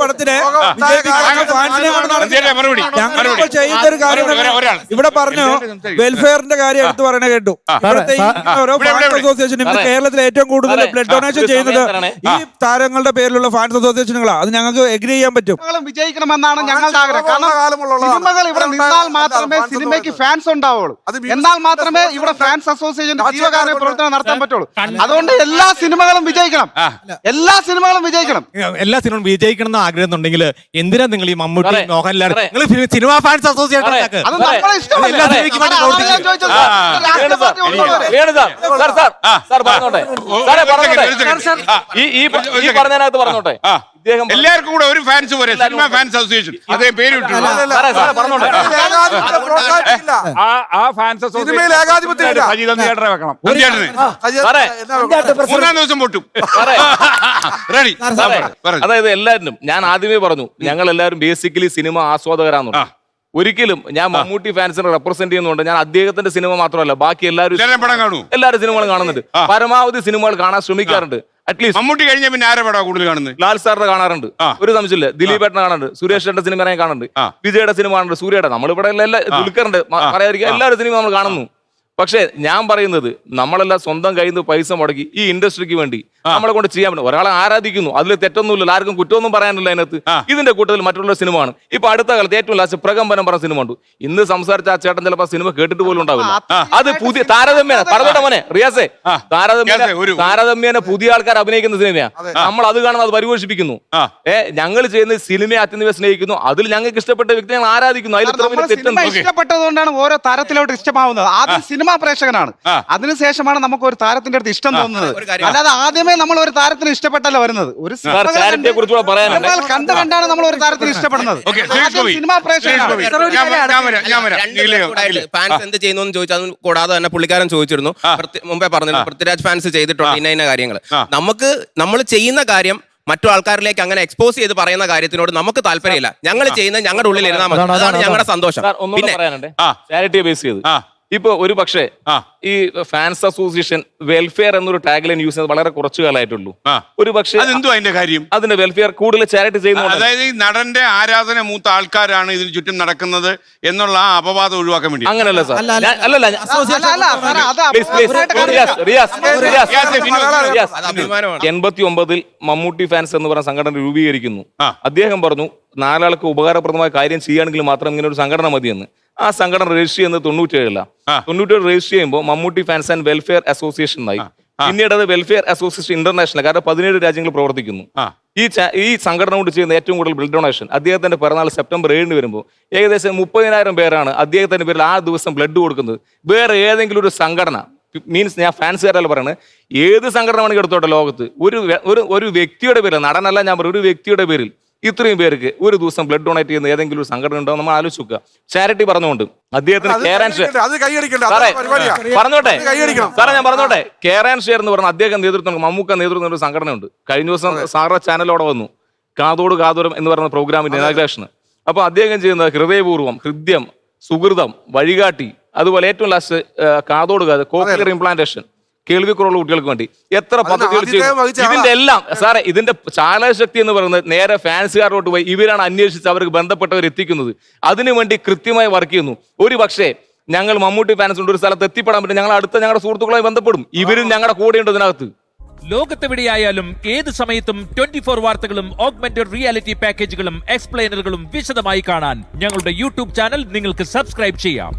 പടത്തിനെ ഞങ്ങളിപ്പോ ചെയ്യുന്ന ഒരു കാര്യം ഇവിടെ പറഞ്ഞു വെൽഫെയറിന്റെ കാര്യം എടുത്ത് പറയണ കേട്ടു. ഇവിടുത്തെ ഓരോ ഫാൻസ് അസോസിയേഷൻ കേരളത്തിൽ ഏറ്റവും കൂടുതൽ ബ്ലഡ് ഡൊണേഷൻ ചെയ്യുന്നത് ഈ താരങ്ങളുടെ പേരിലുള്ള ഫാൻസ് അസോസിയേഷനുകളാണ്. അത് ഞങ്ങൾക്ക് എഗ്രി ചെയ്യാൻ പറ്റും. വിജയിക്കണമെന്നാണ് ഞങ്ങളുടെ ആഗ്രഹം. കാരണം സിനിമകൾ ഇവിടെ നിന്നാൽ മാത്രമേ സിനിമയ്ക്ക് ഫാൻസ് ഉണ്ടാവുള്ളൂ. എന്നാൽ മാത്രമേ ഇവിടെ ഫാൻസ് അസോസിയേഷൻ ജീവകാരുണ്യ പ്രവർത്തനം നടത്താൻ പറ്റുള്ളൂ. അതുകൊണ്ട് എല്ലാ സിനിമകളും വിജയിക്കണം. എല്ലാ സിനിമകളും വിജയിക്കണം. എല്ലാ സിനിമകളും വിജയിക്കണം എന്ന് ആഗ്രഹം ഉണ്ടെങ്കിൽ എന്തിനാ നിങ്ങൾ ഈ മമ്മൂട്ടി മോഹൻലാൽ നിങ്ങൾ സിനിമ ഫാൻസ് അസോസിയേഷൻ പറഞ്ഞോട്ടെ. എല്ലാവർക്കും കൂടെ ഒരു ഫാൻസ് പോലെ സിനിമ ഫാൻസ് അസോസിയേഷൻ അതേ പേര് മൂന്നാം ദിവസം പൊട്ടും. അതായത് എല്ലാവരും ഞാൻ ആദ്യമേ പറഞ്ഞു ഞങ്ങൾ എല്ലാവരും ബേസിക്കലി സിനിമ ആസ്വാദകരാന്ന്. ഒരിക്കലും ഞാൻ മമ്മൂട്ടി ഫാൻസിനെ റെപ്രസെന്റ് ചെയ്യുന്നുണ്ട്. ഞാൻ അദ്ദേഹത്തിന്റെ സിനിമ മാത്രമല്ല ബാക്കി എല്ലാവരും സിനിമകളും കാണുന്നുണ്ട്. പരമാവധി സിനിമകൾ കാണാൻ ശ്രമിക്കാറുണ്ട്. അറ്റ്ലീസ്റ്റ് മമ്മൂട്ടി കഴിഞ്ഞ പിന്നെ ആരെ പടാ കൂടുതൽ കാണുന്നത്? ലാൽ സാറിന്റെ കാണാറുണ്ട്, ഒരു സംശയമില്ല. ദിലീപേട്ടനെ കാണുന്നുണ്ട്, സുരേഷ് ചേട്ടന്റെ സിനിമ കാണുന്നുണ്ട്, വിജയുടെ സിനിമ കാണുന്നുണ്ട്, സൂര്യയുടെ നമ്മളിവിടെ ദുൽഖറിന്റെ പറയാതിരിക്കുക എല്ലാവരും സിനിമ നമ്മൾ കാണുന്നു. പക്ഷെ ഞാൻ പറയുന്നത് നമ്മളെല്ലാം സ്വന്തം കയ്യിൽ നിന്ന് പൈസ മുടക്കി ഈ ഇൻഡസ്ട്രിക്ക് വേണ്ടി നമ്മളെ കൊണ്ട് ചെയ്യാൻ പറ്റും. ഒരാളെ ആരാധിക്കുന്നു, അതിൽ തെറ്റൊന്നുമില്ല, ആർക്കും കുറ്റമൊന്നും പറയാനില്ല അതിനകത്ത്. ഇതിന്റെ കൂട്ടത്തിൽ മറ്റുള്ള സിനിമയാണ്. ഇപ്പൊ അടുത്ത കാലത്ത് ഏറ്റവും ലാസ്റ്റ് പ്രകമ്പനം പറഞ്ഞ സിനിമ ഉണ്ട്. ഇന്ന് സംസാരിച്ച ആ ചേട്ടൻ ചിലപ്പോൾ സിനിമ കേട്ടിട്ട് പോലും ഉണ്ടാവില്ല. അത് പുതിയ താരതമ്യേന പറഞ്ഞോട്ടെ മോനെ റിയാസെ, താരതമ്യേന പുതിയ ആൾക്കാർ അഭിനയിക്കുന്ന സിനിമയാണ്. നമ്മൾ അത് കാണുന്നത് അത് പരിപോഷിപ്പിക്കുന്നു. ഞങ്ങൾ ചെയ്യുന്ന സിനിമയെ അത്യന്തം സ്നേഹിക്കുന്നു. അതിൽ ഞങ്ങൾക്ക് ഇഷ്ടപ്പെട്ട വ്യക്തി ഞങ്ങൾ ആരാധിക്കുന്നു. അതിൽ ഇഷ്ടപ്പെട്ടതുകൊണ്ടാണ് ഓരോ തരത്തിലോട്ട് ഇഷ്ടമാവുന്നത്. ആദ്യം സിനിമ പ്രേക്ഷകനാണ്, അതിനുശേഷമാണ് നമുക്ക് ഒരു താരത്തിന്റെ അടുത്ത് ഇഷ്ടം തോന്നുന്നത്. അല്ലാതെ ആദ്യമേ നമ്മൾ ഒരു താരത്തിന് ഇഷ്ടപ്പെട്ടല്ല വരുന്നത്. ഒരു കണ്ടു കണ്ടാണ് നമ്മൾ ഒരു താരത്തിന് ഇഷ്ടപ്പെടുന്നത്. സിനിമാ പ്രേക്ഷകനാണ്. ഫാൻസ് എന്ത് ചെയ്യുന്നു ചോദിച്ചാൽ കൂടാതെ തന്നെ പുള്ളിക്കാരൻ ചോദിച്ചിരുന്നു, മുമ്പേ പറഞ്ഞു പൃഥ്വിരാജ് ഫാൻസ് ചെയ്തിട്ടുണ്ട് ഇന്ന കാര്യങ്ങൾ. നമ്മൾ ചെയ്യുന്ന കാര്യം മറ്റു ആൾക്കാരിലേക്ക് അങ്ങനെ എക്സ്പോസ് ചെയ്ത് പറയുന്ന കാര്യത്തിനോട് നമുക്ക് താല്പര്യമില്ല. ഞങ്ങൾ ചെയ്യുന്ന ഞങ്ങളുടെ ഉള്ളിൽ ഇരുന്നാൽ മതി, അതാണ് ഞങ്ങളുടെ സന്തോഷം. പിന്നെ ചാരിറ്റിയെ ബേസ് ചെയ്ത് ഇപ്പൊ ഒരു പക്ഷേ ഈ ഫാൻസ് അസോസിയേഷൻ വെൽഫെയർ എന്നൊരു ടാഗ് ലൈൻ യൂസ് ചെയ്യുന്നത് വളരെ കുറച്ചു കാലമായിട്ടുള്ളൂ. ഒരു പക്ഷേ അതെന്തോ അതിന്റെ കാര്യം അതിന്റെ വെൽഫെയർ കൂടുതൽ ചാരിറ്റി ചെയ്യുന്നു. അതായത് ഈ നടന്റെ ആരാധന മൂത്ത ആൾക്കാരാണ് ഇതിന് ചുറ്റും നടക്കുന്നത് എന്നുള്ള ആ അപവാദം ഒഴിവാക്കാൻ വേണ്ടി. അങ്ങനല്ല സാർ, അല്ലല്ല. 89 മമ്മൂട്ടി ഫാൻസ് എന്ന് പറഞ്ഞ സംഘടന രൂപീകരിക്കുന്നു. അദ്ദേഹം പറഞ്ഞു 4 ആൾക്ക് ഉപകാരപ്രദമായ കാര്യം ചെയ്യുകയാണെങ്കിൽ മാത്രം ഇങ്ങനെ ഒരു സംഘടന മതിയെന്ന്. ആ സംഘടന രജിസ്റ്റർ ചെയ്യുന്നത് 97 രജിസ്റ്റർ ചെയ്യുമ്പോൾ Mammootty fans and welfare association ആയി. പിന്നീട് അത് വെൽഫെയർ അസോസിയേഷൻ ഇന്റർനാഷണൽ, കാരണം 17 രാജ്യങ്ങൾ പ്രവർത്തിക്കുന്നു. ഈ സംഘടന കൊണ്ട് ചെയ്യുന്ന ഏറ്റവും കൂടുതൽ ബ്ലഡ് ഡൊണേഷൻ അദ്ദേഹത്തിന്റെ പിറന്നാൾ സെപ്റ്റംബർ 7 വരുമ്പോൾ ഏകദേശം 30,000 പേരാണ് അദ്ദേഹത്തിന്റെ പേരിൽ ആ ദിവസം ബ്ലഡ് കൊടുക്കുന്നത്. വേറെ ഏതെങ്കിലും ഒരു സംഘടന മീൻസ് ഞാൻ ഫാൻസുകാരല്ല പറയുന്നത്, ഏത് സംഘടന വേണമെങ്കിൽ എടുത്തോട്ടെ ലോകത്ത് ഒരു വ്യക്തിയുടെ പേരിൽ, നടനല്ല ഞാൻ പറയും, ഒരു വ്യക്തിയുടെ പേരിൽ ഇത്രയും പേർക്ക് ഒരു ദിവസം ബ്ലഡ് ഡൊണേറ്റ് ചെയ്യുന്ന ഏതെങ്കിലും ഒരു സംഘടന ഉണ്ടോ നമ്മൾ ആലോചിക്കുക. ചാരിറ്റി പറഞ്ഞുകൊണ്ട് അദ്ദേഹത്തിന് പറഞ്ഞോട്ടെ സാറേ, ഞാൻ പറഞ്ഞോട്ടെ, കെയർ ആൻഡ് ഷെയർ എന്ന് പറഞ്ഞ അദ്ദേഹം നേതൃത്വം മമ്മൂക്ക നേതൃത്വം ഒരു സംഘടന ഉണ്ട്. കഴിഞ്ഞ ദിവസം സാറ ചാനലോടെ വന്നു കാതോടും എന്ന് പറയുന്ന പ്രോഗ്രാമിന്റെ ഇനാഗ്രേഷന്. അപ്പൊ അദ്ദേഹം ചെയ്യുന്നത് ഹൃദയപൂർവ്വം, ഹൃദ്യം, സുഹൃതം, വഴികാട്ടി, അതുപോലെ ഏറ്റവും ലാസ്റ്റ് കാതോട് കോക്ലിയർ ഇംപ്ലാന്റേഷൻ, കേൾവിക്കുറവുള്ള കുട്ടികൾക്ക് വേണ്ടി എത്ര പദ്ധതികൾ ചെയ്തു. ഇതിന്റെ എല്ലാം സാറേ ഇതിന്റെ ചാലശക്തി എന്ന് പറയുന്നത് നേരെ ഫാൻസുകാരോട്ട് പോയി ഇവരാണ് അന്വേഷിച്ച് അവർക്ക് ബന്ധപ്പെട്ടവർ എത്തിക്കുന്നത്. അതിനുവേണ്ടി കൃത്യമായി വർക്ക് ചെയ്യുന്നു. ഒരു പക്ഷേ ഞങ്ങൾ മമ്മൂട്ടി ഫാൻസ് കൊണ്ട് ഒരു സ്ഥലത്ത് എത്തിപ്പെടാൻ പറ്റും, ഞങ്ങൾ അടുത്ത ഞങ്ങളുടെ സുഹൃത്തുക്കളുമായി ബന്ധപ്പെടും. ഇവരും ഞങ്ങളുടെ കൂടെയുണ്ട് ഇതിനകത്ത്. ലോകത്തെവിടെയായാലും ഏത് സമയത്തും 24 വാർത്തകളും ഓഗ്മെന്റഡ് റിയാലിറ്റി പാക്കേജുകളും എക്സ്പ്ലെയിനറുകളും വിശദമായി കാണാൻ ഞങ്ങളുടെ യൂട്യൂബ് ചാനൽ നിങ്ങൾക്ക് സബ്സ്ക്രൈബ് ചെയ്യാം.